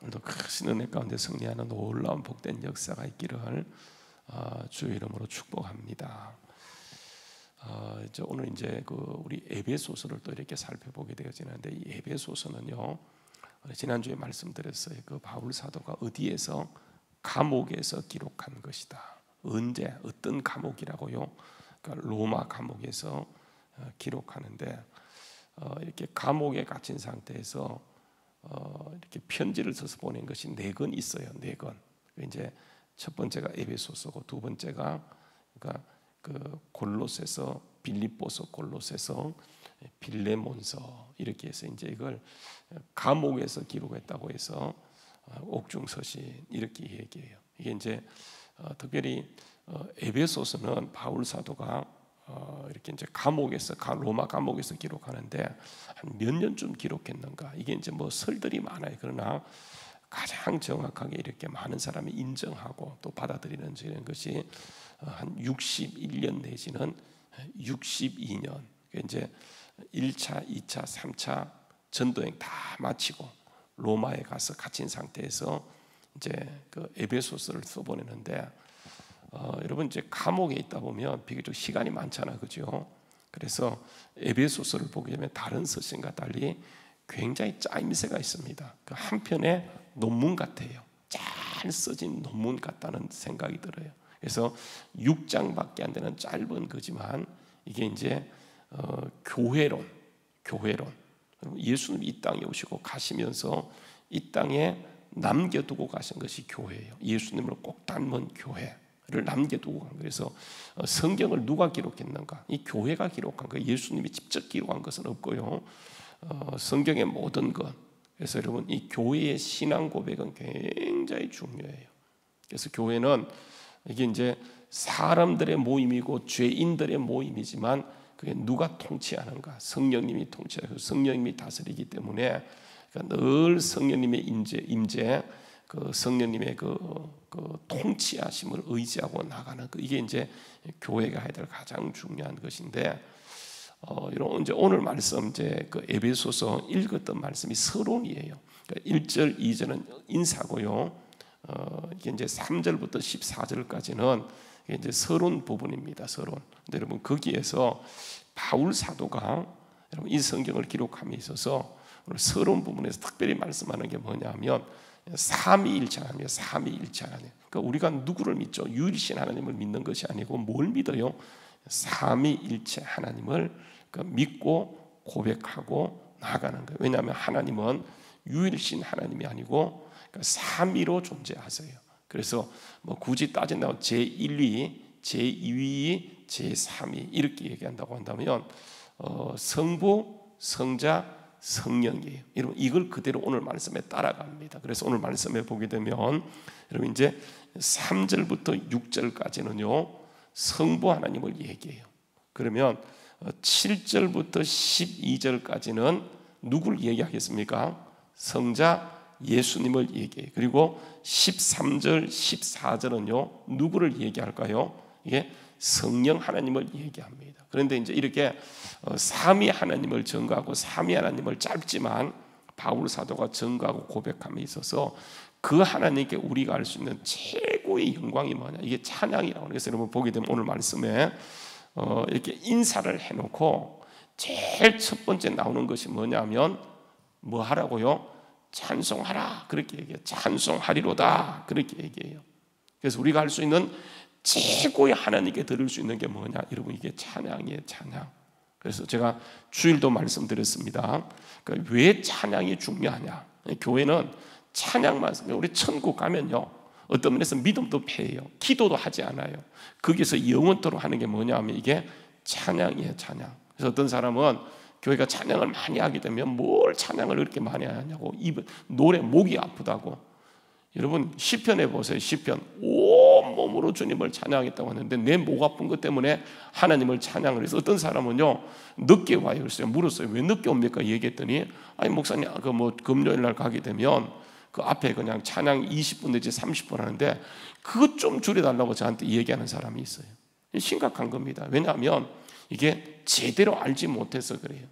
오늘도 크신 은혜 가운데 승리하는 놀라운 복된 역사가 있기를 주의 이름으로 축복합니다. 오늘 이제 우리 에베소서를 또 이렇게 살펴보게 되어지는데, 이 에베소서는요, 지난주에 말씀드렸어요. 그 바울 사도가 어디에서, 감옥에서 기록한 것이다. 언제, 어떤 감옥이라고요? 그러니까 로마 감옥에서 기록하는데, 이렇게 감옥에 갇힌 상태에서 이렇게 편지를 써서 보낸 것이 4권 있어요. 4권. 이제 첫 번째가 에베소서고, 두 번째가 그러니까 그 골로새서, 빌립보서, 골로새서, 빌레몬서, 이렇게 해서 이제 이걸 감옥에서 기록했다고 해서 옥중서신 이렇게 얘기해요. 이게 이제 특별히 에베소서는 바울 사도가 이렇게 이제 감옥에서, 로마 감옥에서 기록하는데 한 몇 년쯤 기록했는가? 이게 이제 뭐 설들이 많아요. 그러나 가장 정확하게 이렇게 많은 사람이 인정하고 또 받아들이는 것이 한 61년 내지는 62년. 이제 1차, 2차, 3차 전도행 다 마치고 로마에 가서 갇힌 상태에서 이제 그 에베소서를 써보내는데, 여러분 이제 감옥에 있다 보면 비교적 시간이 많잖아, 그죠? 그래서 에베소서를 보게 되면 다른 서신과 달리 굉장히 짜임새가 있습니다. 그 한편의 논문 같아요. 잘 써진 논문 같다는 생각이 들어요. 그래서 6장밖에 안 되는 짧은 거지만 이게 이제 교회론, 예수님이 이 땅에 오시고 가시면서 이 땅에 남겨두고 가신 것이 교회예요. 예수님을 꼭 닮은 교회를 남겨두고 간 거예요. 그래서 성경을 누가 기록했는가? 이 교회가 기록한 거예요. 예수님이 직접 기록한 것은 없고요. 성경의 모든 것. 그래서 여러분, 이 교회의 신앙 고백은 굉장히 중요해요. 그래서 교회는 이게 이제 사람들의 모임이고 죄인들의 모임이지만 그게 누가 통치하는가? 성령님이 통치하고 성령님이 다스리기 때문에 그러니까 늘 성령님의 임재, 그 성령님의 그 통치하심을 의지하고 나가는 이게 이제 교회가 해야 될 가장 중요한 것인데, 이런 이제 오늘 말씀 이제 그 에베소서 읽었던 말씀이 서론이에요. 그러니까 1절, 2절은 인사고요. 이게 이제 3절부터 14절까지는 이게 이제 서론 부분입니다. 서론. 근데 여러분 거기에서 바울 사도가 여러분 이 성경을 기록함에 있어서 오늘 서론 부분에서 특별히 말씀하는 게 뭐냐면 삼위일체 하나님이에요. 삼위일체 하나님. 그러니까 우리가 누구를 믿죠? 유일신 하나님을 믿는 것이 아니고 뭘 믿어요? 삼위일체 하나님을 믿고 고백하고 나아가는 거예요. 왜냐하면 하나님은 유일신 하나님이 아니고 삼위로 존재하세요. 그래서 뭐 굳이 따진다면 제1위, 제2위, 제3위 이렇게 얘기한다고 한다면 성부, 성자, 성령이에요. 여러분 이걸 그대로 오늘 말씀에 따라갑니다. 그래서 오늘 말씀에 보게 되면 여러분 이제 3절부터 6절까지는요 성부 하나님을 얘기해요. 그러면 7절부터 12절까지는 누굴 얘기하겠습니까? 성자 예수님을 얘기해요. 그리고 13절, 14절은요 누구를 얘기할까요? 이게 성령 하나님을 얘기합니다. 그런데 이제 이렇게 삼위 하나님을 전가하고 삼위 하나님을 짧지만 바울 사도가 전가하고 고백함에 있어서 그 하나님께 우리가 알 수 있는 최고의 영광이 뭐냐? 이게 찬양이라고. 그래서 여러분 보게 되면 오늘 말씀에 이렇게 인사를 해놓고 제일 첫 번째 나오는 것이 뭐냐면 뭐 하라고요? 찬송하라. 그렇게 얘기해요. 찬송하리로다. 그렇게 얘기해요. 그래서 우리가 할 수 있는 최고의 하나님께 드릴 수 있는 게 뭐냐? 여러분 이게 찬양이에요. 찬양. 그래서 제가 주일도 말씀드렸습니다. 그러니까 왜 찬양이 중요하냐? 교회는 찬양만, 우리 천국 가면요 어떤 면에서 믿음도 패해요. 기도도 하지 않아요. 거기서 영원토록 하는 게 뭐냐 하면 이게 찬양이에요. 찬양. 그래서 어떤 사람은 교회가 찬양을 많이 하게 되면 뭘 찬양을 그렇게 많이 하냐고, 노래 목이 아프다고. 여러분 시편에 보세요. 시편 온몸으로 주님을 찬양했다고 하는데 내 목 아픈 것 때문에 하나님을 찬양을 해서 어떤 사람은요 늦게 와요. 그래서 물었어요. 왜 늦게 옵니까? 얘기했더니 아니 목사님 뭐 금요일 날 가게 되면 그 앞에 그냥 찬양 20분 내지 30분 하는데 그것 좀 줄여달라고 저한테 얘기하는 사람이 있어요. 심각한 겁니다. 왜냐하면 이게 제대로 알지 못해서 그래요.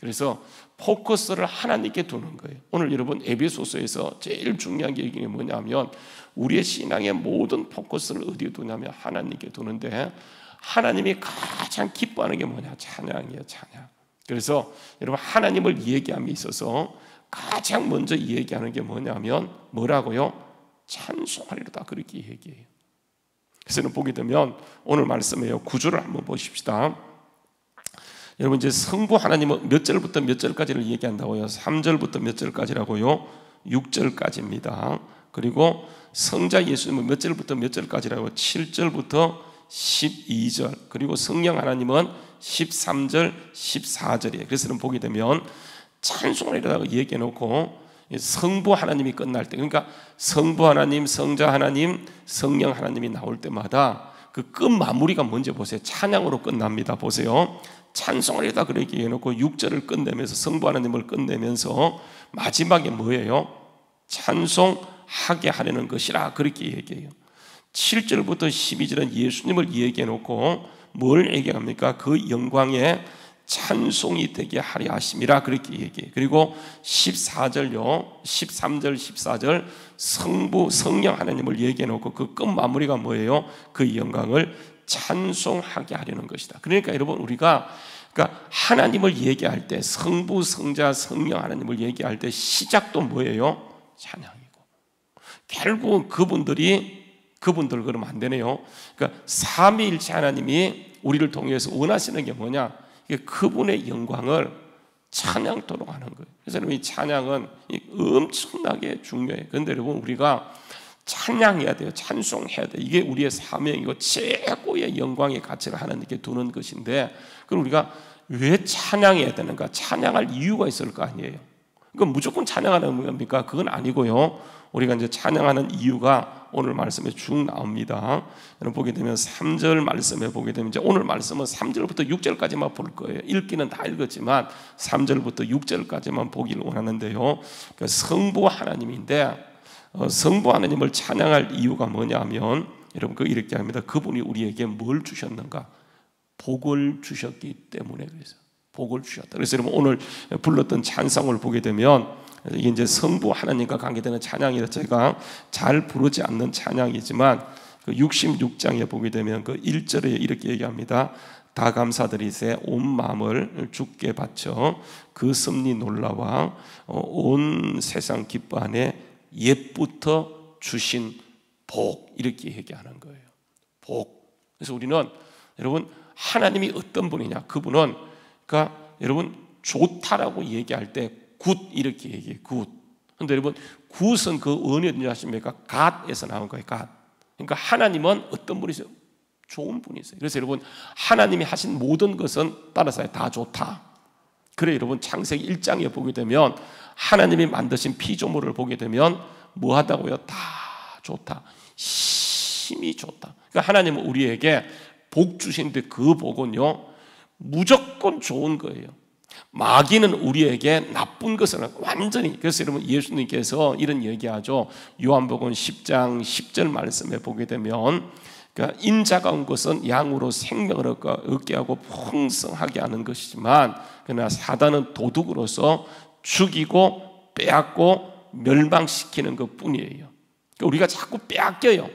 그래서 포커스를 하나님께 두는 거예요. 오늘 여러분 에베소서에서 제일 중요한 게 뭐냐면 우리의 신앙의 모든 포커스를 어디에 두냐면 하나님께 두는데, 하나님이 가장 기뻐하는 게 뭐냐? 찬양이에요. 찬양. 그래서 여러분 하나님을 얘기함에 있어서 가장 먼저 얘기하는 게 뭐냐면 뭐라고요? 찬송하리로다, 그렇게 얘기해요. 그래서 보게 되면 오늘 말씀에요, 구절을 한번 보십시다. 여러분 이제 성부 하나님은 몇 절부터 몇 절까지를 얘기한다고요? 3절부터 몇 절까지라고요? 6절까지입니다. 그리고 성자 예수님은 몇 절부터 몇 절까지라고? 7절부터 12절. 그리고 성령 하나님은 13절, 14절이에요. 그래서 보게 되면 찬송하리라고 얘기해 놓고 성부 하나님이 끝날 때, 그러니까 성부 하나님, 성자 하나님, 성령 하나님이 나올 때마다 그 끝 마무리가 뭔지 보세요. 찬양으로 끝납니다. 보세요. 찬송하리다 그렇게 해놓고 6절을 끝내면서 성부 하나님을 끝내면서 마지막에 뭐예요? 찬송하게 하려는 것이라 그렇게 얘기해요. 7절부터 12절은 예수님을 얘기해놓고 뭘 얘기합니까? 그 영광에 찬송이 되게 하려 하심이라 그렇게 얘기해요. 그리고 14절요, 13절, 14절 성부, 성령 하나님을 얘기해놓고 그 끝 마무리가 뭐예요? 그 영광을 찬송하게 하려는 것이다. 그러니까 여러분 우리가 하나님을 얘기할 때, 성부, 성자, 성령 하나님을 얘기할 때 시작도 뭐예요? 찬양이고, 결국은 그분들 그러면 안 되네요. 그러니까 삼위일체 하나님이 우리를 통해서 원하시는 게 뭐냐? 그분의 영광을 찬양토록 하는 거예요. 그래서 여러분 이 찬양은 엄청나게 중요해요. 그런데 여러분 우리가 찬양해야 돼요. 찬송해야 돼요. 이게 우리의 사명이고 최고의 영광의 가치를 하나님께 두는 것인데, 그럼 우리가 왜 찬양해야 되는가? 찬양할 이유가 있을 거 아니에요. 그건 무조건 찬양하는 겁니까? 그건 아니고요. 우리가 이제 찬양하는 이유가 오늘 말씀에 쭉 나옵니다. 여러분 보게 되면 3절 말씀에 보게 되면, 이제 오늘 말씀은 3절부터 6절까지만 볼 거예요. 읽기는 다 읽었지만 3절부터 6절까지만 보기를 원하는데요. 그러니까 성부 하나님인데, 성부 하나님을 찬양할 이유가 뭐냐면 여러분 이렇게 합니다. 그분이 우리에게 뭘 주셨는가? 복을 주셨기 때문에. 그래서 복을 주셨다. 그래서 여러분 오늘 불렀던 찬송을 보게 되면 이게 이제 성부 하나님과 관계되는 찬양이라 제가 잘 부르지 않는 찬양이지만 그 66장에 보게 되면 그 1절에 이렇게 얘기합니다. 다 감사드리세 온 마음을 주께 바쳐 그 섭리 놀라와 온 세상 기뻐하네 옛부터 주신 복, 이렇게 얘기하는 거예요. 복. 그래서 우리는 여러분 하나님이 어떤 분이냐? 그분은 그러니까 여러분 좋다라고 얘기할 때 굿 이렇게 얘기해요. 굿. 그런데 여러분 굿은 그 언어 어디냐 하십니까? 갓에서 나온 거예요. 갓. 그러니까 하나님은 어떤 분이세요? 좋은 분이세요. 그래서 여러분 하나님이 하신 모든 것은 따라서 다 좋다. 그래 여러분 창세기 1장에 보게 되면 하나님이 만드신 피조물을 보게 되면 뭐 하다고요? 다 좋다. 힘이 좋다. 그러니까 하나님은 우리에게 복 주시는데 그 복은요 무조건 좋은 거예요. 마귀는 우리에게 나쁜 것을 완전히. 그래서 여러분 예수님께서 이런 얘기하죠. 요한복음 10장 10절 말씀에 보게 되면 그러니까 인자가 온 것은 양으로 생명을 얻게 하고 풍성하게 하는 것이지만 그러나 사단은 도둑으로서 죽이고 빼앗고 멸망시키는 것뿐이에요. 그러니까 우리가 자꾸 빼앗겨요.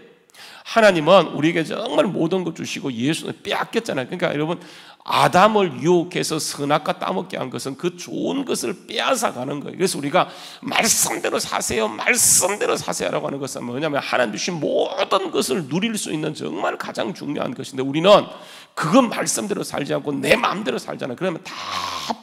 하나님은 우리에게 정말 모든 것 주시고 예수는 빼앗겼잖아요. 그러니까 여러분 아담을 유혹해서 선악과 따먹게 한 것은 그 좋은 것을 빼앗아 가는 거예요. 그래서 우리가 말씀대로 사세요, 말씀대로 사세요라고 하는 것은 뭐냐면 하나님 주신 모든 것을 누릴 수 있는 정말 가장 중요한 것인데 우리는 그건 말씀대로 살지 않고 내 마음대로 살잖아요. 그러면 다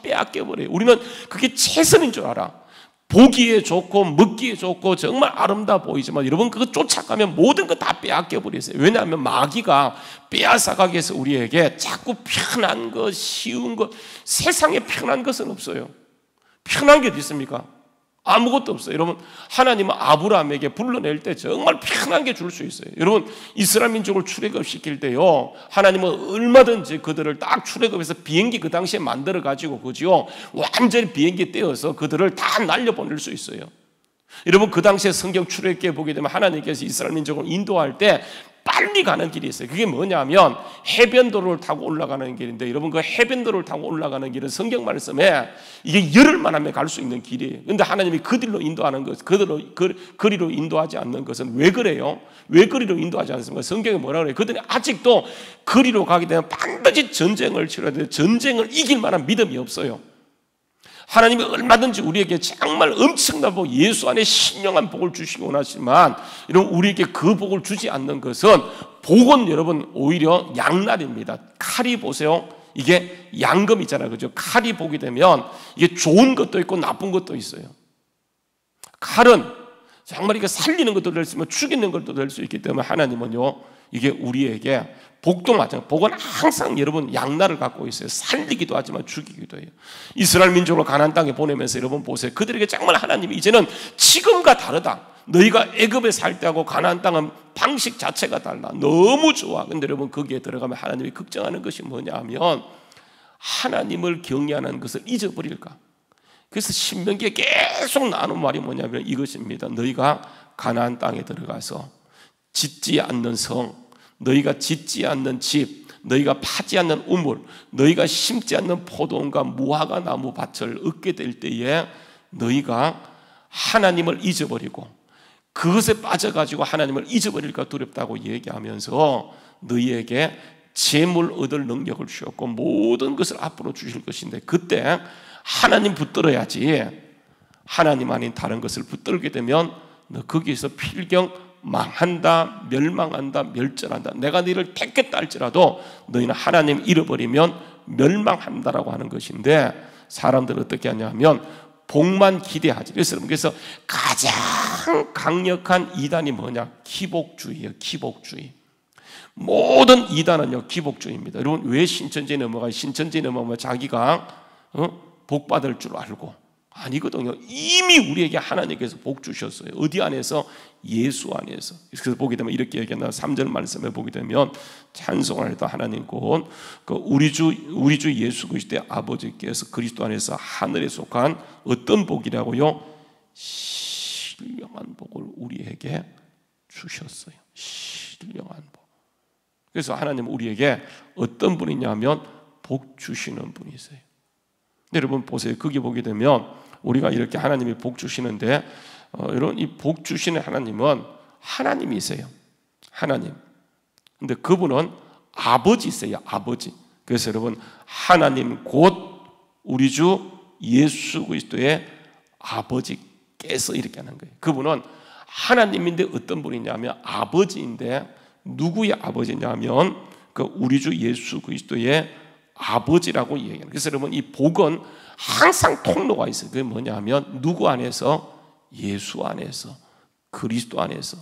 빼앗겨 버려요. 우리는 그게 최선인 줄 알아. 보기에 좋고 먹기에 좋고 정말 아름다워 보이지만 여러분 그거 쫓아가면 모든 거 다 빼앗겨 버리세요. 왜냐하면 마귀가 빼앗아가기 위해서 우리에게 자꾸 편한 것, 쉬운 것, 세상에 편한 것은 없어요. 편한 게 어디 있습니까? 아무것도 없어요. 여러분 하나님은 아브라함에게 불러낼 때 정말 편한 게 줄 수 있어요. 여러분 이스라엘 민족을 출애굽시킬 때요 하나님은 얼마든지 그들을 딱 출애굽해서 비행기 그 당시에 만들어 가지고 그죠 완전히 비행기 떼어서 그들을 다 날려보낼 수 있어요. 여러분 그 당시에 성경 출애굽기에 보게 되면 하나님께서 이스라엘 민족을 인도할 때 빨리 가는 길이 있어요. 그게 뭐냐면 해변도로를 타고 올라가는 길인데, 여러분 그 해변도로를 타고 올라가는 길은 성경 말씀에 이게 열흘만 하면 갈 수 있는 길이에요. 그런데 하나님이 그 길로 인도하는 것, 그리로 인도하지 않는 것은 왜 그래요? 왜 그리로 인도하지 않습니까? 성경에 뭐라 그래요? 그들이 아직도 그리로 가게 되면 반드시 전쟁을 치러야 돼요. 전쟁을 이길 만한 믿음이 없어요. 하나님이 얼마든지 우리에게 정말 엄청난 복, 예수 안에 신령한 복을 주시기 원하지만, 여러분 우리에게 그 복을 주지 않는 것은, 복은 여러분 오히려 양날입니다. 칼이 보세요, 이게 양금이잖아요, 그죠? 칼이 보게 되면 이게 좋은 것도 있고 나쁜 것도 있어요. 칼은 정말 이게 살리는 것도 될 수 있고 죽이는 것도 될 수 있기 때문에, 하나님은요 이게 우리에게 복도 마찬가지. 복은 항상 여러분 양날을 갖고 있어요. 살리기도 하지만 죽이기도 해요. 이스라엘 민족을 가나안 땅에 보내면서 여러분 보세요. 그들에게 정말 하나님이 이제는 지금과 다르다. 너희가 애굽에 살 때하고 가나안 땅은 방식 자체가 달라. 너무 좋아. 근데 여러분 거기에 들어가면 하나님이 걱정하는 것이 뭐냐 하면, 하나님을 경외하는 것을 잊어버릴까. 그래서 신명기에 계속 나누는 말이 뭐냐면 이것입니다. 너희가 가나안 땅에 들어가서 짓지 않는 성, 너희가 짓지 않는 집, 너희가 파지 않는 우물, 너희가 심지 않는 포도원과 무화과 나무 밭을 얻게 될 때에 너희가 하나님을 잊어버리고 그것에 빠져가지고 하나님을 잊어버릴까 두렵다고 얘기하면서 너희에게 재물 얻을 능력을 주셨고 모든 것을 앞으로 주실 것인데, 그때 하나님 붙들어야지. 하나님 아닌 다른 것을 붙들게 되면 너 거기에서 필경 망한다, 멸망한다, 멸절한다. 내가 너희를 택했다 할지라도 너희는 하나님 잃어버리면 멸망한다라고 하는 것인데, 사람들은 어떻게 하냐면 복만 기대하지. 그래서 가장 강력한 이단이 뭐냐? 기복주의예요. 기복주의. 모든 이단은요 기복주의입니다. 여러분 왜 신천지에 넘어가요? 신천지에 넘어가면 자기가 복 받을 줄 알고. 아니거든요. 이미 우리에게 하나님께서 복 주셨어요. 어디 안에서? 예수 안에서. 그래서 보게 되면 이렇게 얘기한다. 3절 말씀에 보게 되면 찬송을 해도 하나님 곧 우리 주 예수 그리스도의 아버지께서 그리스도 안에서 하늘에 속한 어떤 복이라고요? 신령한 복을 우리에게 주셨어요. 신령한 복. 그래서 하나님은 우리에게 어떤 분이냐면 복 주시는 분이세요. 여러분 보세요. 거기 보게 되면 우리가 이렇게 하나님이 복 주시는데, 여러분 이 복 주시는 하나님은 하나님이세요. 하나님. 근데 그분은 아버지세요. 아버지. 그래서 여러분 하나님 곧 우리 주 예수 그리스도의 아버지께서 이렇게 하는 거예요. 그분은 하나님인데 어떤 분이냐면 아버지인데, 누구의 아버지냐면 우리 주 예수 그리스도의 아버지라고 얘기해요. 그래서 여러분 이 복은 항상 통로가 있어요. 그게 뭐냐면 누구 안에서? 예수 안에서, 그리스도 안에서.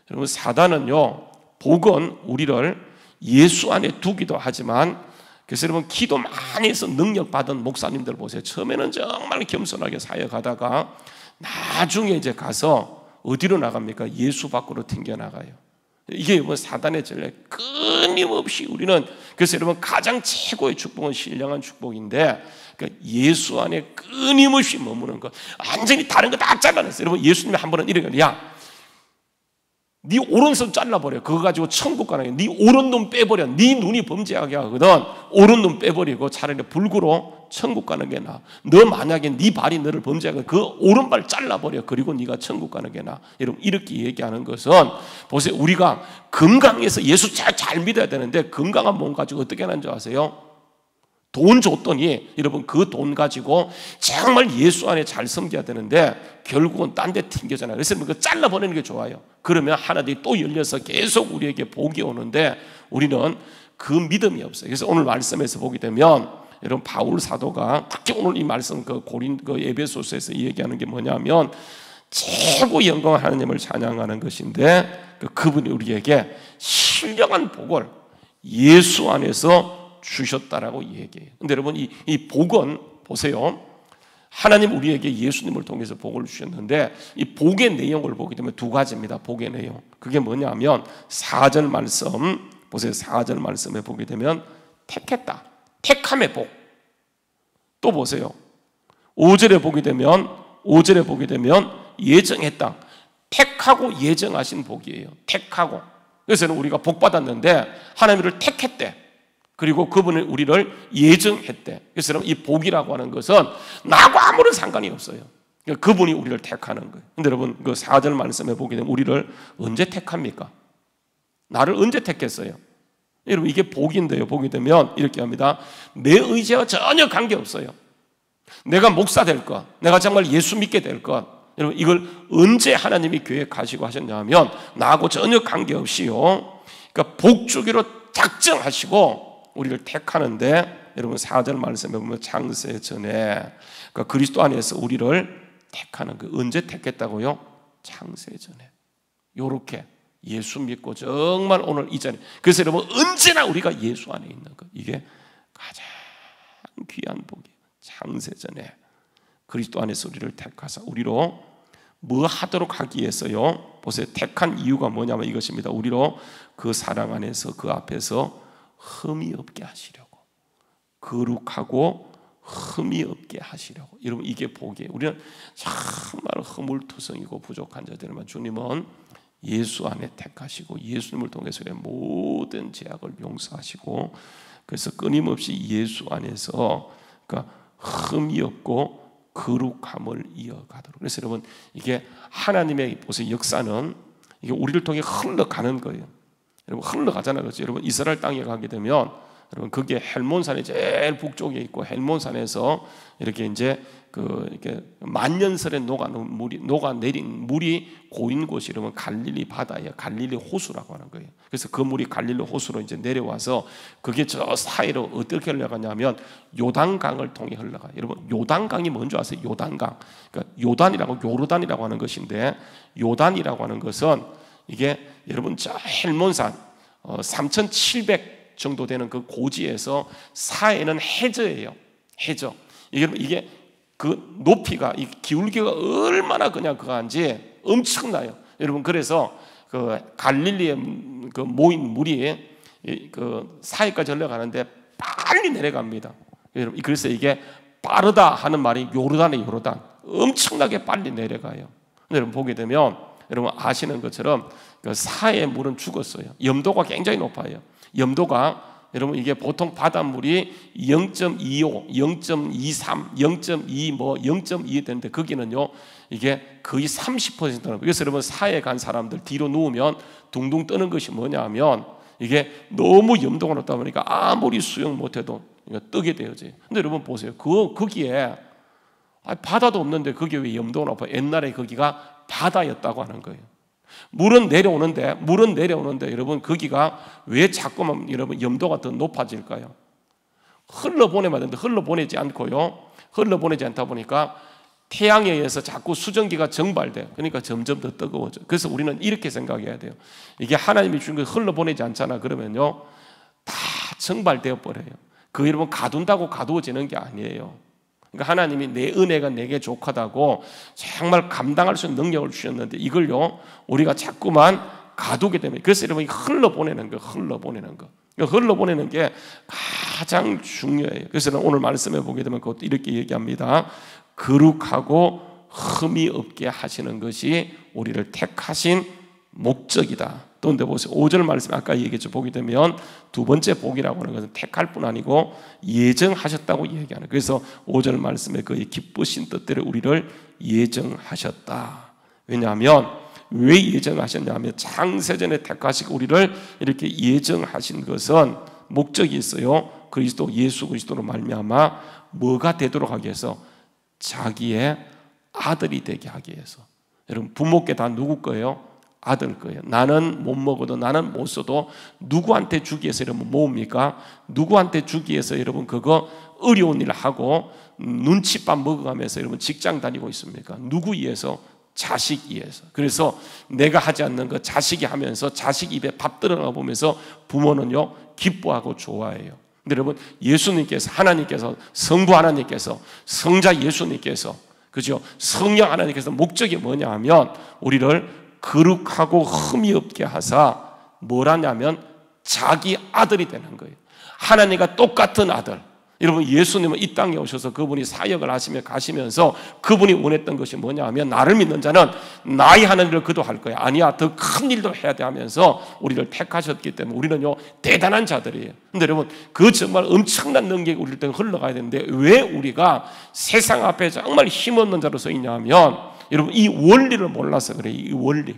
여러분 사단은요 복은 우리를 예수 안에 두기도 하지만, 그래서 여러분 기도 많이 해서 능력 받은 목사님들 보세요. 처음에는 정말 겸손하게 사역하다가 나중에 이제 가서 어디로 나갑니까? 예수 밖으로 튕겨나가요. 이게 뭐 사단의 전략. 끊임없이 우리는, 그래서 여러분 가장 최고의 축복은 신령한 축복인데, 그러니까 예수 안에 끊임없이 머무는 것. 완전히 다른 거 다 잘라냈어요. 여러분 예수님이 한 번은 이래요. 야, 네 오른손 잘라버려. 그거 가지고 천국 가는 거야. 네 오른눈 빼버려. 네 눈이 범죄하게 하거든. 오른눈 빼버리고 차라리 불구로 천국 가는 게 나아. 너 만약에 네 발이 너를 범죄하게 그 오른발 잘라버려. 그리고 네가 천국 가는 게 나아. 여러분 이렇게 얘기하는 것은, 보세요. 우리가 건강해서 예수 잘 믿어야 되는데 건강한 몸 가지고 어떻게 하는 줄 아세요? 돈 줬더니 여러분 그 돈 가지고 정말 예수 안에 잘 섬겨야 되는데 결국은 딴 데 튕겨잖아요. 그래서 그거 잘라버리는 게 좋아요. 그러면 하나님이 또 열려서 계속 우리에게 복이 오는데 우리는 그 믿음이 없어요. 그래서 오늘 말씀에서 보게 되면 여러분 바울 사도가 특히 오늘 이 말씀 그 에베소서에서 얘기하는 게 뭐냐면 최고 영광 하나님을 찬양하는 것인데, 그분이 우리에게 신령한 복을 예수 안에서 주셨다라고 얘기해요. 근데 여러분 이 복은 보세요. 하나님 우리에게 예수님을 통해서 복을 주셨는데, 이 복의 내용을 보게 되면 두 가지입니다. 복의 내용. 그게 뭐냐면 4절 말씀 보세요. 4절 말씀에 보게 되면 택했다. 택함의 복. 또 보세요. 5절에 보게 되면 예정했다. 택하고 예정하신 복이에요. 택하고. 그래서 우리가 복 받았는데 하나님을 택했대. 그리고 그분은 우리를 예정했대. 그래서 이 복이라고 하는 것은 나하고 아무런 상관이 없어요. 그분이 우리를 택하는 거예요. 근데 여러분 그 4절 말씀에 보게 되면 우리를 언제 택합니까? 나를 언제 택했어요? 여러분 이게 복인데요. 보게 되면 이렇게 합니다. 내 의지와 전혀 관계없어요. 내가 목사 될 것, 내가 정말 예수 믿게 될 것, 여러분 이걸 언제 하나님이 계획하시고 하셨냐 하면 나하고 전혀 관계없이요. 그러니까 복 주기로 작정하시고 우리를 택하는데, 여러분 4절 말씀에 보면 창세 전에, 그러니까 그리스도 안에서 우리를 택하는 거. 언제 택했다고요? 창세 전에. 요렇게 예수 믿고 정말 오늘 이 자리에, 그래서 여러분 언제나 우리가 예수 안에 있는 것, 이게 가장 귀한 복이에요. 창세 전에 그리스도 안에서 우리를 택하사 우리로 뭐 하도록 하기 위해서요. 보세요. 택한 이유가 뭐냐면 이것입니다. 우리로 그 사랑 안에서 그 앞에서 흠이 없게 하시려고, 거룩하고 흠이 없게 하시려고. 여러분 이게 복이에요. 우리는 정말 허물투성이고 부족한 자들만 주님은 예수 안에 택하시고 예수님을 통해서 모든 죄악을 용서하시고, 그래서 끊임없이 예수 안에서 그러니까 흠이 없고 거룩함을 이어가도록. 그래서 여러분 이게 하나님의 보세요. 역사는 이게 우리를 통해 흘러가는 거예요. 여러분 흘러가잖아요. 그렇죠? 여러분 이스라엘 땅에 가게 되면 여러분 그게 헬몬산이 제일 북쪽에 있고, 헬몬산에서 이렇게 이제 이렇게 만년설에 녹아내린 물이 고인 곳이 여러분 갈릴리 바다예요. 갈릴리 호수라고 하는 거예요. 그래서 그 물이 갈릴리 호수로 이제 내려와서 그게 저 사이로 어떻게 흘러가냐면 요단강을 통해 흘러가요. 여러분 요단강이 뭔지 아세요? 요단강. 그러니까 요단이라고 요르단이라고 하는 것인데, 요단이라고 하는 것은 이게 여러분 저 헬몬산 3,700 정도 되는 그 고지에서 사해는 해저예요. 해저. 이게 그 높이가, 이 기울기가 얼마나 그냥 그한지 엄청나요. 여러분 그래서 그 갈릴리에 그 모인 물이 그 사해까지 흘러가는데 빨리 내려갑니다. 여러분 그래서 이게 빠르다 하는 말이 요르단의 요르단, 엄청나게 빨리 내려가요. 여러분 보게 되면 여러분 아시는 것처럼 그 사해의 물은 죽었어요. 염도가 굉장히 높아요. 염도가 여러분 이게 보통 바닷물이 0.25, 0.23, 0.2 뭐 0.2 되는데 거기는요 이게 거의 30%라는 거예요. 그래서 여러분 사해에 간 사람들 뒤로 누우면 둥둥 뜨는 것이 뭐냐면 이게 너무 염도가 높다 보니까 아무리 수영 못해도 뜨게 되어져요. 근데 여러분 보세요. 거기에 바다도 없는데 거기에 왜 염도가 높아요? 옛날에 거기가 바다였다고 하는 거예요. 물은 내려오는데 여러분 거기가 왜 자꾸만 여러분 염도가 더 높아질까요? 흘러보내면 되는데 흘러보내지 않고요. 흘러보내지 않다 보니까 태양에 의해서 자꾸 수증기가 증발돼요. 그러니까 점점 더 뜨거워져. 그래서 우리는 이렇게 생각해야 돼요. 이게 하나님이 주신 거 흘러보내지 않잖아. 그러면요 다 증발되어 버려요. 그 여러분 가둔다고 가두어지는 게 아니에요. 그러니까 하나님이 내 은혜가 내게 족하다고 정말 감당할 수 있는 능력을 주셨는데 이걸요 우리가 자꾸만 가두게 되면, 그래서 여러분이 흘러보내는 거. 흘러보내는 게 가장 중요해요. 그래서 오늘 말씀해 보게 되면 그것도 이렇게 얘기합니다. 거룩하고 흠이 없게 하시는 것이 우리를 택하신 목적이다. 그런데 보세요. 5절 말씀 아까 얘기했죠. 보게 되면 두 번째 복이라고 하는 것은 택할 뿐 아니고 예정하셨다고 얘기하는. 그래서 5절 말씀에 그 기쁘신 뜻대로 우리를 예정하셨다. 왜냐하면 왜 예정하셨냐면 창세전에 택하시고 우리를 이렇게 예정하신 것은 목적이 있어요. 그리스도 예수 그리스도로 말미암아 뭐가 되도록 하기 위해서? 자기의 아들이 되게 하기 위해서. 여러분 부모께 다 누구 거예요? 아들 거예요. 나는 못 먹어도 나는 못 써도 누구한테 주기 위해서 여러분 모읍니까? 누구한테 주기 위해서 여러분 그거 어려운 일을 하고 눈칫밥 먹어가면서 여러분 직장 다니고 있습니까? 누구 위해서? 자식 위해서. 그래서 내가 하지 않는 거 자식이 하면서 자식 입에 밥 들어가 보면서 부모는요 기뻐하고 좋아해요. 근데 여러분 예수님께서, 하나님께서, 성부 하나님께서, 성자 예수님께서, 그죠? 성령 하나님께서 목적이 뭐냐 하면 우리를 거룩하고 흠이 없게 하사 뭘 하냐면 자기 아들이 되는 거예요. 하나님과 똑같은 아들. 여러분, 예수님은 이 땅에 오셔서 그분이 사역을 하시며 가시면서 그분이 원했던 것이 뭐냐 하면, 나를 믿는 자는 나의 하는 일을 그도 할 거야, 아니야 더 큰 일도 해야 돼 하면서 우리를 택하셨기 때문에 우리는요 대단한 자들이에요. 근데 여러분, 그 정말 엄청난 능력이 우리 때문에 흘러가야 되는데 왜 우리가 세상 앞에 정말 힘없는 자로 서 있냐 하면, 여러분 이 원리를 몰라서 그래요. 이 원리.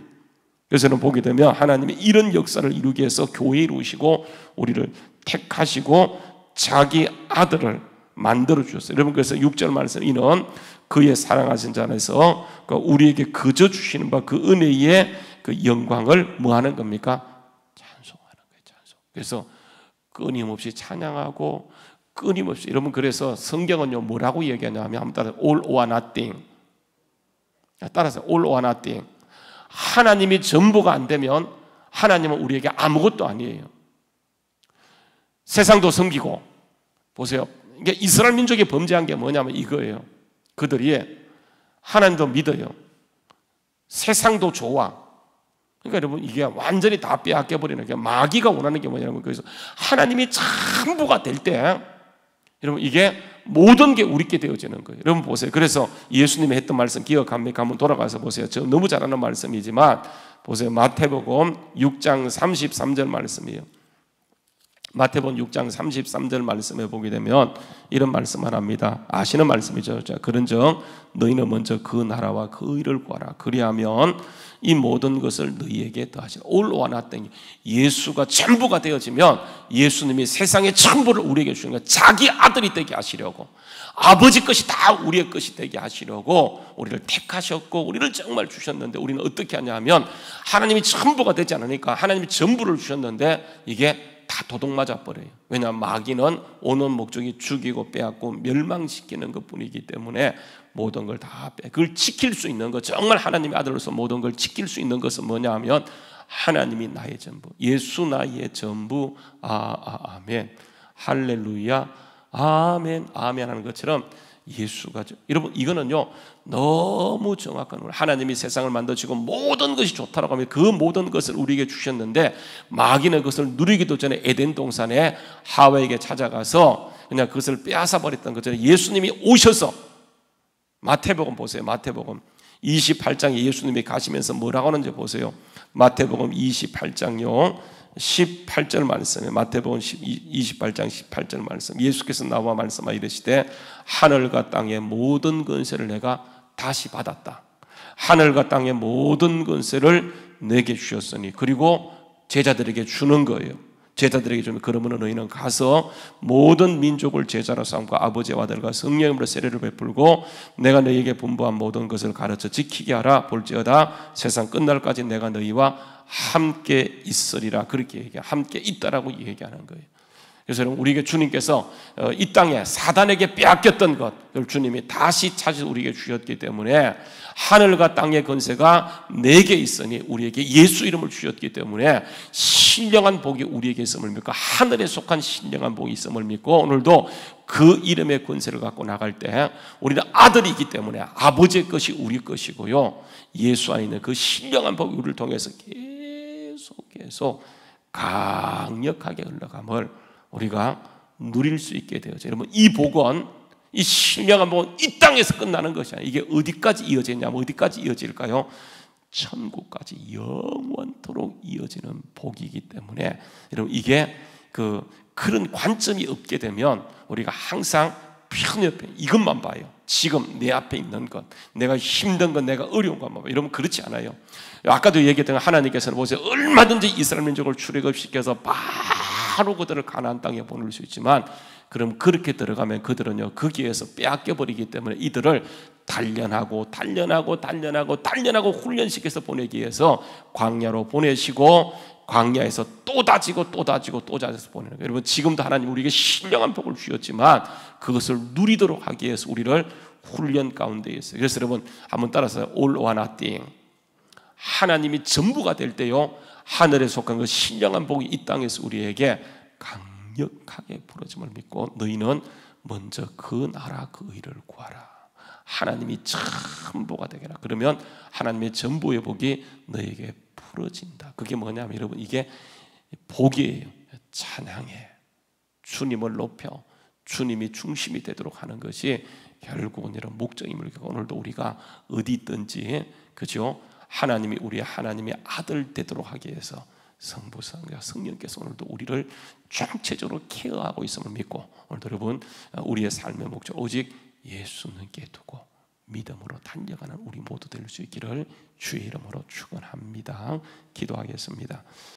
그래서 저는 보게 되면 하나님이 이런 역사를 이루기 위해서 교회 이루시고 우리를 택하시고 자기 아들을 만들어 주셨어요. 여러분, 그래서 6절 말씀, 이는 그의 사랑하신 자 안에서 우리에게 거저 주시는 바 그 은혜의 그 영광을 뭐 하는 겁니까? 찬송하는 거예요. 찬송. 그래서 끊임없이 찬양하고 끊임없이, 여러분 그래서 성경은요 뭐라고 얘기하냐면, 한번 따라서 all or nothing. 따라서 all or nothing. 하나님이 전부가 안 되면 하나님은 우리에게 아무것도 아니에요. 세상도 섬기고, 보세요. 이게 이스라엘 민족이 범죄한 게 뭐냐면 이거예요. 그들이 하나님도 믿어요. 세상도 좋아. 그러니까 여러분, 이게 완전히 다 빼앗겨버리는 게, 마귀가 원하는 게 뭐냐면, 그래서 하나님이 전부가 될 때, 여러분 이게 모든 게 우리께 되어지는 거예요. 여러분 보세요. 그래서 예수님이 했던 말씀 기억합니까? 한번 돌아가서 보세요. 저 너무 잘 아는 말씀이지만 보세요. 마태복음 6장 33절 말씀이에요. 마태복음 6장 33절 말씀에 보게 되면 이런 말씀을 합니다. 아시는 말씀이죠. 자, 그런즉 너희는 먼저 그 나라와 그 의를 구하라. 그리하면 이 모든 것을 너희에게 더하시라. all or nothing. 예수가 전부가 되어지면 예수님이 세상의 전부를 우리에게 주신 거예요. 자기 아들이 되게 하시려고, 아버지 것이 다 우리의 것이 되게 하시려고 우리를 택하셨고 우리를 정말 주셨는데, 우리는 어떻게 하냐 하면, 하나님이 전부가 되지 않으니까 하나님이 전부를 주셨는데 이게 다 도둑맞아 버려요. 왜냐하면 마귀는 오는 목적이 죽이고 빼앗고 멸망시키는 것뿐이기 때문에 모든 걸 다 그걸 지킬 수 있는 것, 정말 하나님의 아들로서 모든 걸 지킬 수 있는 것은 뭐냐 하면, 하나님이 나의 전부, 예수 나의 전부. 아멘, 할렐루야, 아멘, 아멘 하는 것처럼 예수가, 여러분 이거는요 너무 정확한 거예요. 하나님이 세상을 만드시고 모든 것이 좋다라고 하면 그 모든 것을 우리에게 주셨는데, 마귀는 그것을 누리기도 전에 에덴 동산에 하와에게 찾아가서 그냥 그것을 빼앗아 버렸던 것처럼, 예수님이 오셔서, 마태복음 보세요. 마태복음 28장에 예수님이 가시면서 뭐라고 하는지 보세요. 마태복음 28장요 18절 말씀에, 마태복음 28장 18절 말씀, 예수께서 나와 말씀하 이르시되 하늘과 땅의 모든 권세를 내가 다시 받았다. 하늘과 땅의 모든 권세를 내게 주셨으니, 그리고 제자들에게 주는 거예요. 제자들에게 주면, 그러면 너희는 가서 모든 민족을 제자로 삼고 아버지와 아들과 성령으로 세례를 베풀고 내가 너희에게 분부한 모든 것을 가르쳐 지키게 하라. 볼지어다 세상 끝날까지 내가 너희와 함께 있으리라. 그렇게 얘기해, 함께 있다라고 얘기하는 거예요. 그래서 여러분, 우리에게 주님께서 이 땅에 사단에게 빼앗겼던 것을 주님이 다시 찾아서 우리에게 주셨기 때문에, 하늘과 땅의 권세가 내게 있으니 우리에게 예수 이름을 주셨기 때문에 신령한 복이 우리에게 있음을 믿고, 하늘에 속한 신령한 복이 있음을 믿고, 오늘도 그 이름의 권세를 갖고 나갈 때 우리는 아들이기 때문에 아버지의 것이 우리 것이고요, 예수 안에 있는 그 신령한 복이 우리를 통해서 계속 강력하게 흘러감을 우리가 누릴 수 있게 되어져. 여러분, 이 복은, 이 신령한 복은 이 땅에서 끝나는 것이 아니에요. 이게 어디까지 이어지냐면, 어디까지 이어질까요? 천국까지 영원토록 이어지는 복이기 때문에, 여러분 이게 그런 관점이 없게 되면 우리가 항상 편협해. 이것만 봐요. 지금 내 앞에 있는 것, 내가 힘든 것, 내가 어려운 것만 봐요. 여러분 그렇지 않아요. 아까도 얘기했던 하나님께서는 보세요, 얼마든지 이스라엘 민족을 출애굽시켜서 바로 그들을 가나안 땅에 보낼 수 있지만, 그럼 그렇게 들어가면 그들은요 거기에서 빼앗겨 버리기 때문에 이들을 단련하고 훈련시켜서 보내기 위해서 광야로 보내시고, 광야에서 또 다지고 다져서 보내는 거예요. 여러분, 지금도 하나님 우리에게 신령한 복을 주셨지만 그것을 누리도록 하기 위해서 우리를 훈련 가운데 있어요. 그래서 여러분 한번 따라서 all or nothing. 하나님이 전부가 될 때요, 하늘에 속한 그 신령한 복이 이 땅에서 우리에게 강력하게 부러짐을 믿고, 너희는 먼저 그 나라 그 의를 구하라. 하나님이 전부가 되게라. 그러면 하나님의 전부의 복이 너에게 부러진다. 그게 뭐냐면 여러분, 이게 복이에요. 찬양해, 주님을 높여, 주님이 중심이 되도록 하는 것이 결국은 이런 목적임을, 오늘도 우리가 어디 있든지, 그죠? 하나님이 우리의 하나님의 아들 되도록 하기 위해서 성령께서 오늘도 우리를 총체적으로 케어하고 있음을 믿고, 오늘도 여러분 우리의 삶의 목적 오직 예수님께 두고 믿음으로 달려가는 우리 모두 될 수 있기를 주의 이름으로 축원합니다. 기도하겠습니다.